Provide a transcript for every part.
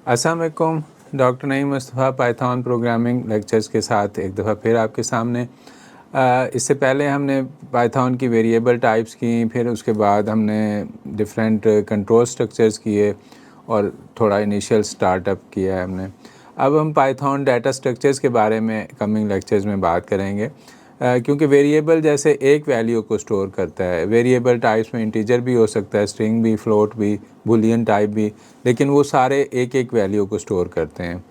अस्सलाम वालेकुम। Doctor Naeem Mustafa Python programming lectures के साथ एक दफ़ा फिर आपके सामने। इससे पहले हमने पाइथन की वेरिएबल टाइप्स की, फिर उसके बाद हमने डिफरेंट कंट्रोल स्ट्रक्चर्स किए और थोड़ा इनिशियल स्टार्टअप किया है हमने। अब हम पाइथन डाटा स्ट्रक्चर्स के बारे में कमिंग लेक्चर्स में बात करेंगे, क्योंकि वेरिएबल जैसे एक वैल्यू को स्टोर करता है। वेरिएबल टाइप्स में इंटीजर भी हो सकता है, स्ट्रिंग भी, फ्लोट भी, बुलियन टाइप भी, लेकिन वो सारे एक एक वैल्यू को स्टोर करते हैं।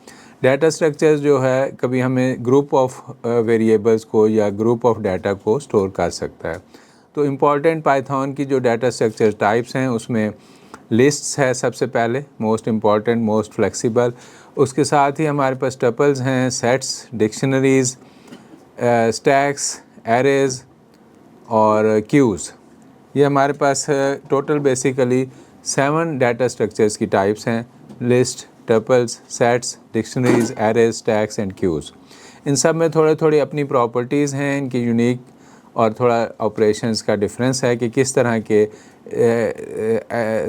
डाटा स्ट्रक्चर्स जो है कभी हमें ग्रुप ऑफ वेरिएबल्स को या ग्रुप ऑफ डाटा को स्टोर कर सकता है। तो इम्पॉर्टेंट पाइथन की जो डाटा स्ट्रक्चर टाइप्स हैं उसमें लिस्ट्स है सबसे पहले, मोस्ट इम्पॉर्टेंट, मोस्ट फ्लेक्सिबल। उसके साथ ही हमारे पास टपल्स हैं, सेट्स, डिक्शनरीज़, स्टैक्स, एरेज और क्यूज़। ये हमारे पास टोटल बेसिकली 7 डाटा स्ट्रक्चर्स की टाइप्स हैं: list, tuples, sets, dictionaries, arrays, stacks and queues. इन सब में थोड़े थोड़ी अपनी प्रॉपर्टीज़ हैं, इनकी यूनिक, और थोड़ा ऑपरेशंस का डिफरेंस है कि किस तरह के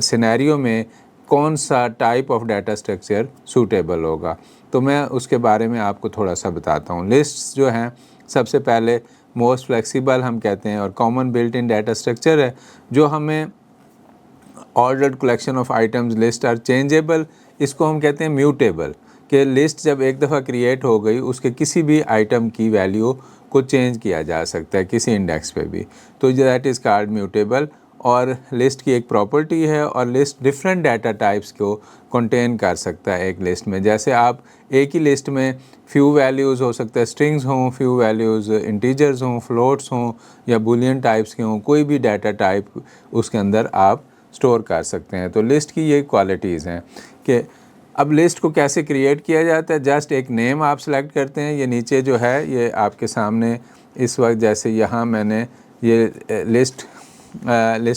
सिनेरियो में कौन सा type of data structure suitable होगा। तो मैं उसके बारे में आपको थोड़ा सा बताता हूँ। लिस्ट्स जो हैं सबसे पहले मोस्ट फ्लेक्सिबल हम कहते हैं और common built in data structure है, जो हमें ordered collection of items list are changeable. इसको हम कहते हैं म्यूटेबल, कि लिस्ट जब एक दफ़ा क्रिएट हो गई उसके किसी भी आइटम की वैल्यू को चेंज किया जा सकता है किसी इंडेक्स पे भी, तो दैट इज़ कॉल्ड म्यूटेबल। और लिस्ट की एक प्रॉपर्टी है, और लिस्ट डिफरेंट डाटा टाइप्स को कंटेन कर सकता है एक लिस्ट में। जैसे आप एक ही लिस्ट में फ्यू वैल्यूज़ हो सकता है, स्ट्रिंग्स हों, फ्यू वैल्यूज़ इंटीजर्स हों, फ्लोट्स हों या बुलियन टाइप्स के हों, कोई भी डाटा टाइप उसके अंदर आप स्टोर कर सकते हैं। तो लिस्ट की ये क्वालिटीज़ हैं कि अब लिस्ट को कैसे क्रिएट किया जाता है। जस्ट एक नेम आप सेलेक्ट करते हैं। ये नीचे जो है ये आपके सामने इस वक्त, जैसे यहाँ मैंने ये लिस्ट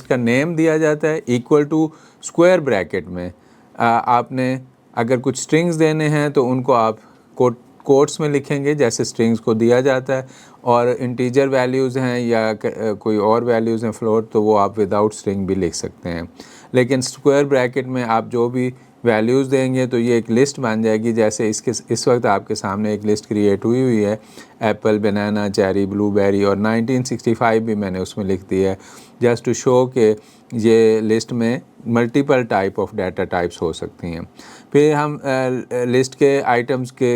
का नेम दिया जाता है इक्वल टू स्क्वायर ब्रैकेट में। आपने अगर कुछ स्ट्रिंग्स देने हैं तो उनको आप कोट्स में लिखेंगे जैसे स्ट्रिंग्स को दिया जाता है, और इंटीजर वैल्यूज़ हैं या कोई और वैल्यूज़ हैं फ्लोट, तो वो आप विदाउट स्ट्रिंग भी लिख सकते हैं। लेकिन स्क्वायर ब्रैकेट में आप जो भी वैल्यूज़ देंगे तो ये एक लिस्ट बन जाएगी। जैसे इस वक्त आपके सामने एक लिस्ट क्रिएट हुई है, एप्पल, बनाना, चेरी, ब्लूबेरी, और 1965 भी मैंने उसमें लिख दिया है, जस्ट टू शो के ये लिस्ट में multiple type of data types हो सकती हैं। फिर हम लिस्ट के आइटम्स के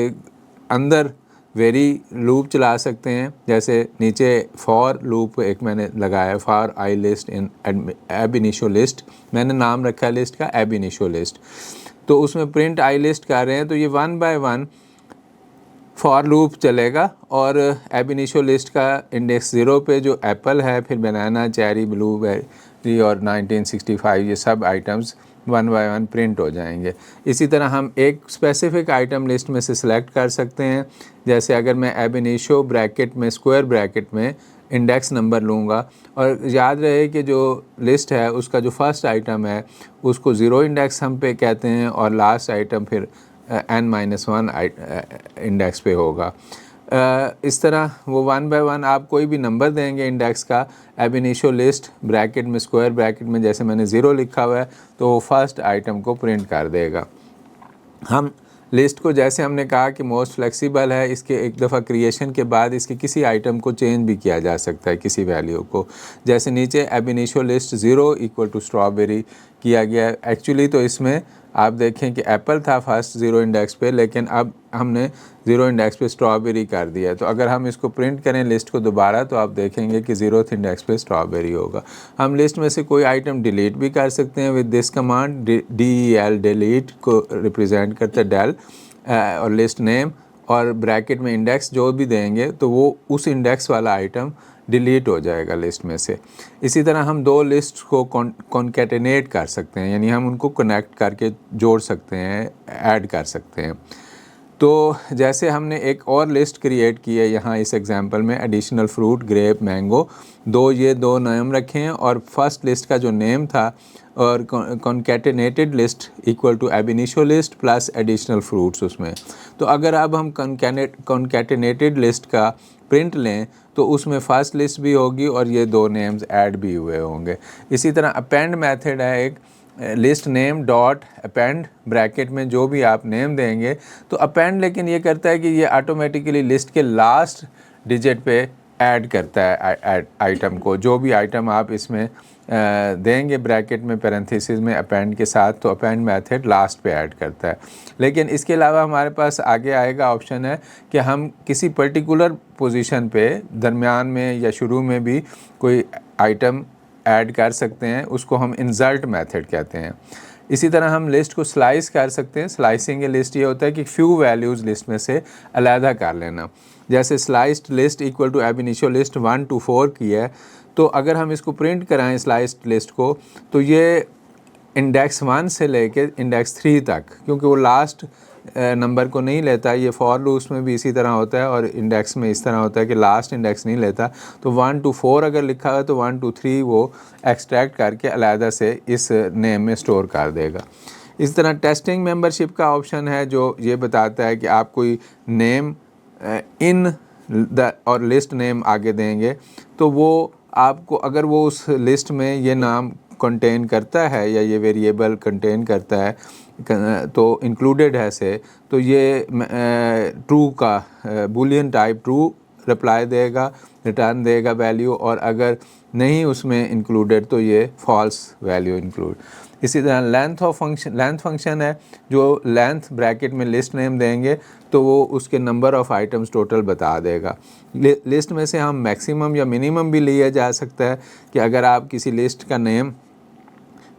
अंदर वेरी लूप चला सकते हैं। जैसे नीचे फॉर लूप एक मैंने लगाया है, फॉर आई लिस्ट इन एब इनिशियो लिस्ट, मैंने नाम रखा है लिस्ट का एब इनिशियो लिस्ट। तो उसमें प्रिंट आई लिस्ट कर रहे हैं तो ये 1 बाय 1 फॉर लूप चलेगा, और एब इनिशियो लिस्ट का इंडेक्स 0 पे जो एप्पल है, फिर बनाना, चेरी, ब्लूबेरी और 1965 ये सब आइटम्स 1 बाय 1 प्रिंट हो जाएंगे। इसी तरह हम एक स्पेसिफिक आइटम लिस्ट में से सिलेक्ट कर सकते हैं। जैसे अगर मैं एब इनिशियो ब्रैकेट में, स्क्वायर ब्रैकेट में इंडेक्स नंबर लूँगा, और याद रहे कि जो लिस्ट है उसका जो फर्स्ट आइटम है उसको 0 इंडेक्स हम पे कहते हैं, और लास्ट आइटम फिर n-1 इंडेक्स पे होगा। इस तरह वो 1 बाय 1 आप कोई भी नंबर देंगे इंडेक्स का, एब इनिशियो लिस्ट ब्रैकेट में, स्क्वायर ब्रैकेट में जैसे मैंने 0 लिखा हुआ है तो वो फर्स्ट आइटम को प्रिंट कर देगा। हम लिस्ट को, जैसे हमने कहा कि मोस्ट फ्लेक्सिबल है, इसके एक दफ़ा क्रिएशन के बाद इसके किसी आइटम को चेंज भी किया जा सकता है, किसी वैल्यू को। जैसे नीचे एब initio list 0 equal to strawberry किया गया है। एक्चुअली तो इसमें आप देखें कि एप्पल था फर्स्ट 0 इंडेक्स पे, लेकिन अब हमने 0 इंडेक्स पे स्ट्रॉबेरी कर दिया है। तो अगर हम इसको प्रिंट करें लिस्ट को दोबारा तो आप देखेंगे कि 0th इंडेक्स पे स्ट्रॉबेरी होगा। हम लिस्ट में से कोई आइटम डिलीट भी कर सकते हैं with this command, del delete को रिप्रेजेंट करता है del, और लिस्ट नेम और ब्रैकेट में इंडेक्स जो भी देंगे तो वो उस इंडेक्स वाला आइटम डिलीट हो जाएगा लिस्ट में से। इसी तरह हम दो लिस्ट को कॉन्कैटिनेट कर सकते हैं, यानी हम उनको कनेक्ट करके जोड़ सकते हैं, ऐड कर सकते हैं। तो जैसे हमने एक और लिस्ट क्रिएट की है यहाँ इस एग्जांपल में, एडिशनल फ्रूट, ग्रेप, मैंगो, ये दो नाम रखे हैं, और फर्स्ट लिस्ट का जो नेम था और कॉन्कैटिनेटेड लिस्ट इक्वल टू एब initio list plus additional fruits उसमें। तो अगर अब हम कॉन्कैटिनेटेड लिस्ट का प्रिंट लें तो उसमें फर्स्ट लिस्ट भी होगी और ये दो नेम्स ऐड भी हुए होंगे। इसी तरह अपेंड मेथड है एक, list name dot append bracket में जो भी आप नेम देंगे तो अपेंड लेकिन ये करता है कि ये ऑटोमेटिकली लिस्ट के लास्ट डिजिट पे ऐड करता है आइटम को। जो भी आइटम आप इसमें देंगे ब्रैकेट में पैरेंथेसिस में अपेंड के साथ, तो अपेंड मेथड लास्ट पे ऐड करता है। लेकिन इसके अलावा हमारे पास आगे आएगा ऑप्शन है कि हम किसी पर्टिकुलर पोजीशन पे दरमियान में या शुरू में भी कोई आइटम ऐड कर सकते हैं, उसको हम इंसर्ट मेथड कहते हैं। इसी तरह हम लिस्ट को स्लाइस कर सकते हैं। स्लाइसिंग ए लिस्ट ये होता है कि फ्यू वैल्यूज़ लिस्ट में से अलहदा कर लेना। जैसे स्लाइस्ड लिस्ट इक्वल टू एब इनिशियो लिस्ट 1 to 4 की है, तो अगर हम इसको प्रिंट कराएं स्लाइस्ड लिस्ट को, तो ये इंडेक्स 1 से लेके इंडेक्स 3 तक, क्योंकि वो लास्ट नंबर को नहीं लेता, ये फॉर लूप्स में भी इसी तरह होता है और इंडेक्स में इस तरह होता है कि लास्ट इंडेक्स नहीं लेता। तो 1 to 4 अगर लिखा है तो 1 to 3 वो एक्सट्रैक्ट करके अलहदा से इस नेम में स्टोर कर देगा। इस तरह टेस्टिंग मेंबरशिप का ऑप्शन है जो ये बताता है कि आप कोई नेम इन द और लिस्ट नेम आगे देंगे तो वो आपको, अगर वो उस लिस्ट में ये नाम कंटेन करता है या ये वेरिएबल कंटेन करता है तो इंक्लूडेड है से, तो ये ट्रू का बूलियन टाइप ट्रू रिप्लाई देगा, रिटर्न देगा वैल्यू, और अगर नहीं उसमें इंक्लूडेड तो ये फॉल्स वैल्यू इंक्लूड। इसी तरह लेंथ फंक्शन है जो लेंथ ब्रैकेट में लिस्ट नेम देंगे तो वो उसके नंबर ऑफ़ आइटम्स टोटल बता देगा। लिस्ट में से हम मैक्सिमम या मिनिमम भी लिया जा सकता है कि अगर आप किसी लिस्ट का नेम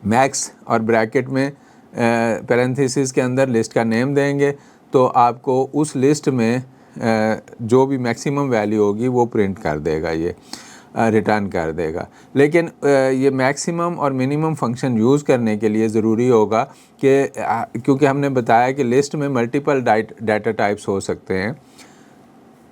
मैक्स और ब्रैकेट में पैरेंथेसिस के अंदर लिस्ट का नेम देंगे तो आपको उस लिस्ट में जो भी मैक्सिमम वैल्यू होगी वो प्रिंट कर देगा, ये रिटर्न कर देगा। लेकिन ये मैक्सिमम और मिनिमम फंक्शन यूज़ करने के लिए ज़रूरी होगा कि क्योंकि हमने बताया कि लिस्ट में मल्टीपल डाटा टाइप्स हो सकते हैं,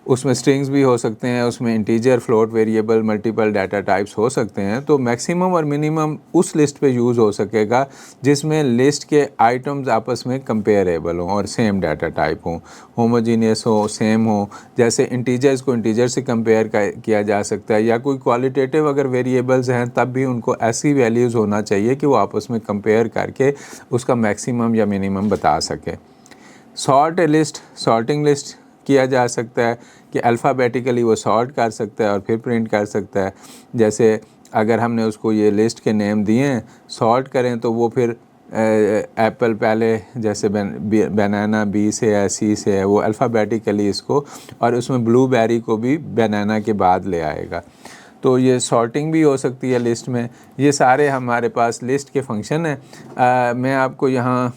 उसमें स्ट्रिंग्स भी हो सकते हैं, उसमें integer float variable multiple data types हो सकते हैं। तो मैक्सिमम और मिनिमम उस लिस्ट पे यूज़ हो सकेगा जिसमें लिस्ट के आइटम्स आपस में कंपेरेबल हों और सेम डाटा टाइप हों, होमोजीनियस हो, सेम हो। जैसे इंटीजर्स को इंटीजर से कंपेयर किया जा सकता है, या कोई क्वालिटेटिव अगर वेरिएबल्स हैं तब भी उनको ऐसी वैल्यूज़ होना चाहिए कि वो आपस में कंपेयर करके उसका मैक्सिमम या मिनिमम बता सके। सॉर्ट लिस्ट, सॉर्टिंग लिस्ट किया जा सकता है कि अल्फ़ाबेटिकली वो सॉर्ट कर सकता है और फिर प्रिंट कर सकता है। जैसे अगर हमने उसको ये लिस्ट के नेम दिए हैं, सॉर्ट करें तो वो फिर एप्पल पहले जैसे बनाना बी से है, सी से है, वो अल्फ़ाबेटिकली इसको, और उसमें ब्लूबेरी को भी बनाना के बाद ले आएगा। तो ये सॉर्टिंग भी हो सकती है लिस्ट में। ये सारे हमारे पास लिस्ट के फंक्शन हैं। मैं आपको यहाँ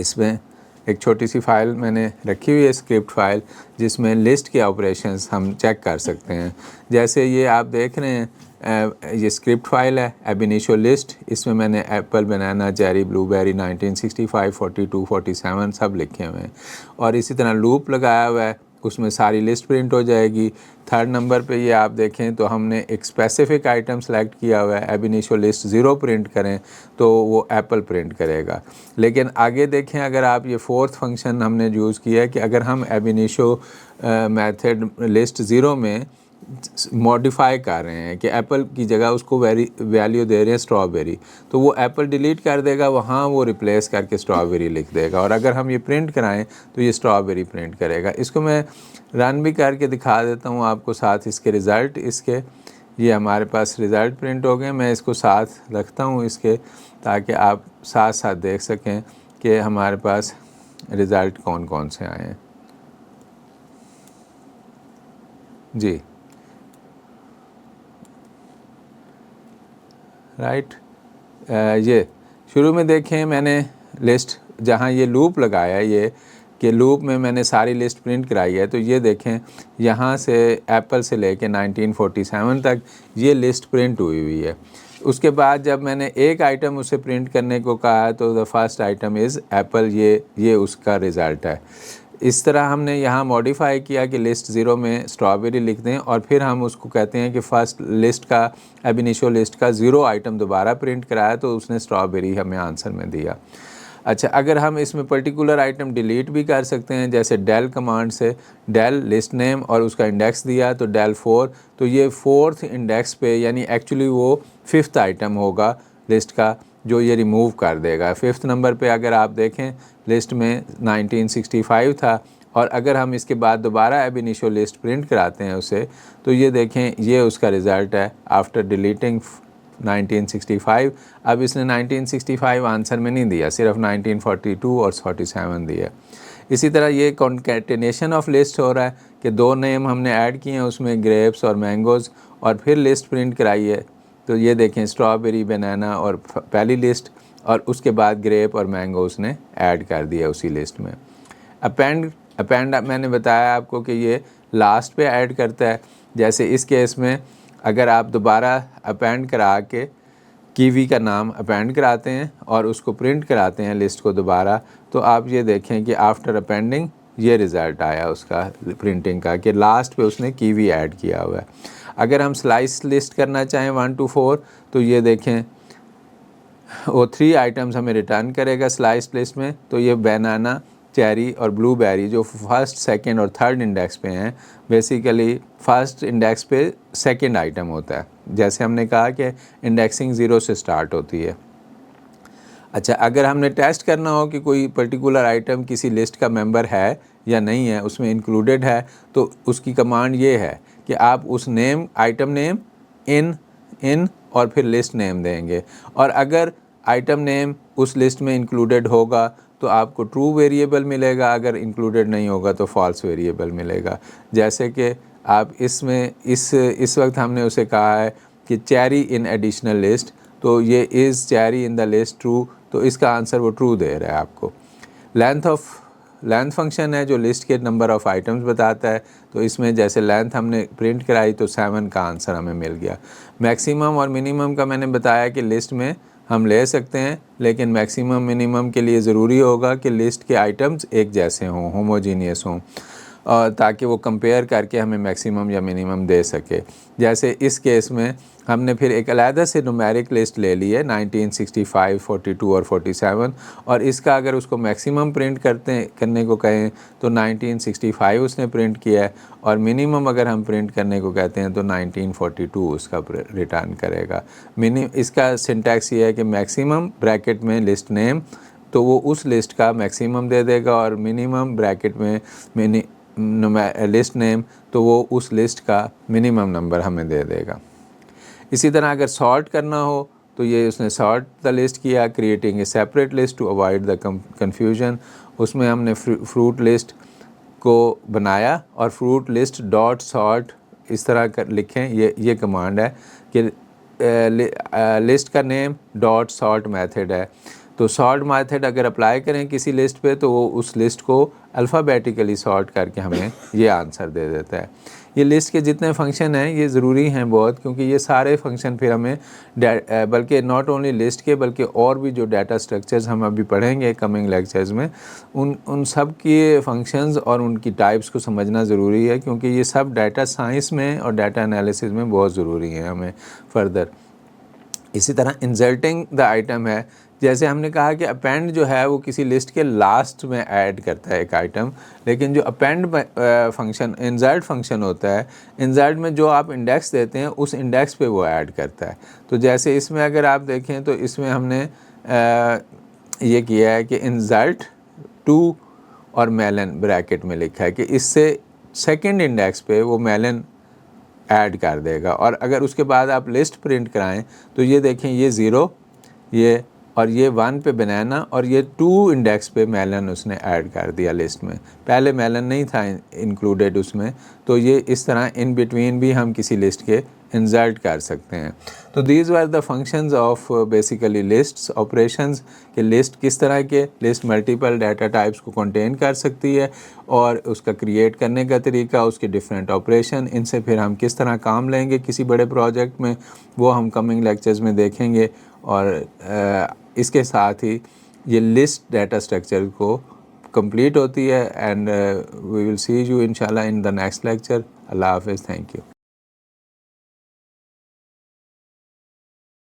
इसमें एक छोटी सी फ़ाइल मैंने रखी हुई है, स्क्रिप्ट फ़ाइल, जिसमें लिस्ट के ऑपरेशंस हम चेक कर सकते हैं। जैसे ये आप देख रहे हैं, ये स्क्रिप्ट फ़ाइल है एब इनिशियो लिस्ट, इसमें मैंने एप्पल, बनाना, चेरी, ब्लूबेरी 1965, 42, 47 सब लिखे हुए हैं, और इसी तरह लूप लगाया हुआ है, उसमें सारी लिस्ट प्रिंट हो जाएगी। थर्ड नंबर पे ये आप देखें तो हमने एक स्पेसिफिक आइटम सेलेक्ट किया हुआ है, एब इनिशियो लिस्ट 0 प्रिंट करें तो वो एप्पल प्रिंट करेगा। लेकिन आगे देखें, अगर आप ये फोर्थ फंक्शन हमने यूज़ किया है कि अगर हम एब इनिशियो मेथड लिस्ट 0 में मॉडिफाई कर रहे हैं कि एप्पल की जगह उसको वैल्यू दे रहे हैं स्ट्रॉबेरी, तो वो एप्पल डिलीट कर देगा, वहाँ वो रिप्लेस करके स्ट्रॉबेरी लिख देगा। और अगर हम ये प्रिंट कराएं तो ये स्ट्रॉबेरी प्रिंट करेगा। इसको मैं रन भी करके दिखा देता हूँ आपको, साथ इसके रिज़ल्ट, इसके ये हमारे पास रिज़ल्ट प्रिंट हो गए। मैं इसको साथ रखता हूँ इसके, ताकि आप साथ साथ देख सकें कि हमारे पास रिज़ल्ट कौन कौन से आए हैं। जी राइट, ये शुरू में देखें मैंने लिस्ट जहाँ ये लूप लगाया है, ये कि लूप में मैंने सारी लिस्ट प्रिंट कराई है। तो ये देखें यहाँ से एप्पल से लेके 1947 तक ये लिस्ट प्रिंट हुई है। उसके बाद जब मैंने एक आइटम उसे प्रिंट करने को कहा तो the first item is Apple, ये उसका रिज़ल्ट है। इस तरह हमने यहाँ मॉडिफाई किया कि लिस्ट 0 में स्ट्रॉबेरी लिख दें, और फिर हम उसको कहते हैं कि फ़र्स्ट लिस्ट का, एब इनिशियो लिस्ट का 0 आइटम दोबारा प्रिंट कराया तो उसने स्ट्रॉबेरी हमें आंसर में दिया। अच्छा, अगर हम इसमें पर्टिकुलर आइटम डिलीट भी कर सकते हैं, जैसे डेल कमांड से डेल लिस्ट नेम और उसका इंडेक्स दिया तो डेल 4, तो ये 4th इंडेक्स पे, यानी एक्चुअली वो 5th आइटम होगा लिस्ट का, जो ये रिमूव कर देगा। 5th नंबर पे अगर आप देखें लिस्ट में 1965 था, और अगर हम इसके बाद दोबारा अब इनिशियल लिस्ट प्रिंट कराते हैं उसे, तो ये देखें ये उसका रिज़ल्ट है आफ्टर डिलीटिंग 1965। अब इसने 1965 आंसर में नहीं दिया, सिर्फ 1942 और 47 दिया। इसी तरह ये कॉन्कैटिनेशन ऑफ लिस्ट हो रहा है कि 2 नेम हमने ऐड किए हैं उसमें, ग्रेप्स और मैंगोज़, और फिर लिस्ट प्रिंट कराई है। तो ये देखें स्ट्रॉबेरी, बनाना और पहली लिस्ट, और उसके बाद ग्रेप और मैंगो उसने ऐड कर दिया उसी लिस्ट में। अपेंड मैंने बताया आपको कि ये लास्ट पे ऐड करता है। जैसे इस केस में अगर आप दोबारा अपेंड करा के कीवी का नाम अपेंड कराते हैं और उसको प्रिंट कराते हैं लिस्ट को दोबारा, तो आप ये देखें कि आफ्टर अपेंडिंग ये रिज़ल्ट आया उसका प्रिंटिंग का कि लास्ट पे उसने कीवी ऐड किया हुआ है। अगर हम स्लाइस लिस्ट करना चाहें 1 to 4, तो ये देखें वो 3 आइटम्स हमें रिटर्न करेगा स्लाइस लिस्ट में। तो ये बनाना, चेरी और ब्लूबेरी जो फर्स्ट, सेकंड और थर्ड इंडेक्स पे हैं, बेसिकली फर्स्ट इंडेक्स पे सेकंड आइटम होता है। जैसे हमने कहा कि इंडेक्सिंग 0 से स्टार्ट होती है। अच्छा, अगर हमने टेस्ट करना हो कि कोई पर्टिकुलर आइटम किसी लिस्ट का मेंबर है या नहीं है, उसमें इंक्लूडेड है, तो उसकी कमांड ये है कि आप उस नेम, आइटम नेम, इन और फिर लिस्ट नेम देंगे, और अगर आइटम नेम उस लिस्ट में इंक्लूडेड होगा तो आपको ट्रू वेरिएबल मिलेगा, अगर इंक्लूडेड नहीं होगा तो फॉल्स वेरिएबल मिलेगा। जैसे कि आप इसमें इस वक्त हमने उसे कहा है कि चेरी इन एडिशनल लिस्ट, तो ये is cherry in the list true, तो इसका आंसर वो ट्रू दे रहा है आपको। लेंथ फंक्शन है जो लिस्ट के नंबर ऑफ़ आइटम्स बताता है, तो इसमें जैसे लेंथ हमने प्रिंट कराई तो 7 का आंसर हमें मिल गया। मैक्सिमम और मिनिमम का मैंने बताया कि लिस्ट में हम ले सकते हैं, लेकिन मैक्सिमम मिनिमम के लिए ज़रूरी होगा कि लिस्ट के आइटम्स एक जैसे हों, होमोजीनियस हों, ताकि वो कंपेयर करके हमें मैक्सिमम या मिनिमम दे सके। जैसे इस केस में हमने फिर एक अलहदा से न्यूमेरिक लिस्ट ले ली है 1965, 42 और 47, और इसका अगर उसको मैक्सिमम प्रिंट करने को कहें तो 1965 उसने प्रिंट किया है, और मिनिमम अगर हम प्रिंट करने को कहते हैं तो 1942 उसका रिटर्न करेगा। इसका सिंटैक्स ये है कि मैक्सिमम ब्रैकेट में लिस्ट नेम, तो वो उस लिस्ट का मैक्सिमम दे देगा, और मिनिमम ब्रैकेट में लिस्ट नेम, तो वो उस लिस्ट का मिनिमम नंबर हमें दे देगा। इसी तरह अगर सॉर्ट करना हो तो ये उसने सॉर्ट द लिस्ट किया, creating a separate list to avoid the confusion. उसमें हमने फ्रूट लिस्ट को बनाया और फ्रूट लिस्ट डॉट सॉर्ट इस तरह कर लिखें, ये कमांड है कि लिस्ट का नेम डॉट सॉर्ट मेथड है। तो सॉर्ट मेथड अगर अप्लाई करें किसी लिस्ट पे तो वो उस लिस्ट को अल्फ़ाबेटिकली सॉर्ट करके हमें ये आंसर दे देता है। ये लिस्ट के जितने फंक्शन हैं ये ज़रूरी हैं बहुत, क्योंकि ये सारे फंक्शन फिर हमें बल्कि नॉट ओनली लिस्ट के बल्कि और भी जो डाटा स्ट्रक्चर्स हम अभी पढ़ेंगे कमिंग लेक्चर्स में, उन सब के फंक्शंस और उनकी टाइप्स को समझना ज़रूरी है, क्योंकि ये सब डाटा साइंस में और डाटा एनालिसिस में बहुत ज़रूरी है हमें फर्दर। इसी तरह इंसर्टिंग द आइटम है, जैसे हमने कहा कि अपेंड जो है वो किसी लिस्ट के लास्ट में ऐड करता है एक आइटम, लेकिन जो अपेंड फंक्शन, इंसर्ट फंक्शन होता है, इंसर्ट में जो आप इंडेक्स देते हैं उस इंडेक्स पे वो ऐड करता है। तो जैसे इसमें अगर आप देखें तो इसमें हमने ये किया है कि इंसर्ट टू और मेलन ब्रैकेट में लिखा है कि इससे सेकेंड इंडेक्स पे वो मेलन ऐड कर देगा, और अगर उसके बाद आप लिस्ट प्रिंट कराएं तो ये देखें ये 0, ये और ये 1 पे बनाना, और ये 2 इंडेक्स पे मेलन उसने ऐड कर दिया लिस्ट में, पहले मेलन नहीं था इंक्लूडेड उसमें। तो ये इस तरह इन बिटवीन भी हम किसी लिस्ट के इंसर्ट कर सकते हैं। तो these were the functions of basically lists operations, कि लिस्ट किस तरह के, लिस्ट मल्टीपल डाटा टाइप्स को कंटेन कर सकती है, और उसका क्रिएट करने का तरीका, उसके डिफरेंट ऑपरेशन, इनसे फिर हम किस तरह काम लेंगे किसी बड़े प्रोजेक्ट में, वो हम कमिंग लेक्चर्स में देखेंगे। और इसके साथ ही ये लिस्ट डाटा स्ट्रक्चर को कंप्लीट होती है, and we will see you इंशाल्लाह इन द नेक्स्ट लेक्चर। अल्लाह हाफ़िज़, थैंक यू।